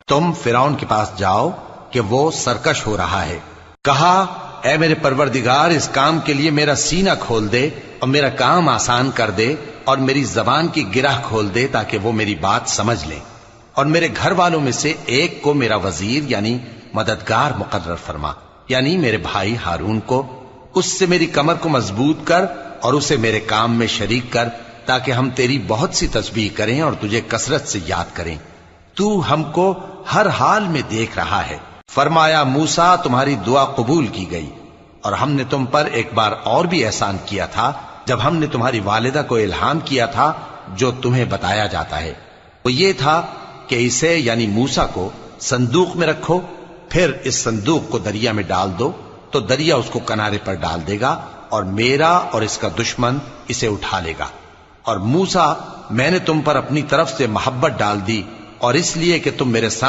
تم فرعون کے پاس جاؤ کہ وہ سرکش ہو رہا ہے۔ کہا اے میرے پروردگار، اس کام کے لیے میرا سینہ کھول دے اور میرا کام آسان کر دے اور میری زبان کی گرہ کھول دے تاکہ وہ میری بات سمجھ لیں، اور میرے گھر والوں میں سے ایک کو میرا وزیر یعنی مددگار مقرر فرما، یعنی میرے بھائی ہارون کو۔ اس سے میری کمر کو مضبوط کر اور اسے میرے کام میں شریک کر تاکہ ہم تیری بہت سی تسبیح کریں اور تجھے کثرت سے یاد کریں۔ تو ہم کو ہر حال میں دیکھ رہا ہے۔ فرمایا موسیٰ تمہاری دعا قبول کی گئی، اور ہم نے تم پر ایک بار اور بھی احسان کیا تھا جب ہم نے تمہاری والدہ کو الہام کیا تھا جو تمہیں بتایا جاتا ہے۔ وہ یہ تھا کہ اسے یعنی موسیٰ کو صندوق میں رکھو، پھر اس صندوق کو دریا میں ڈال دو تو دریا اس کو کنارے پر ڈال دے گا اور میرا اور اس کا دشمن اسے اٹھا لے گا۔ اور موسیٰ میں نے تم پر اپنی طرف سے محبت ڈال دی، اور اس لیے کہ تم میرے سامنے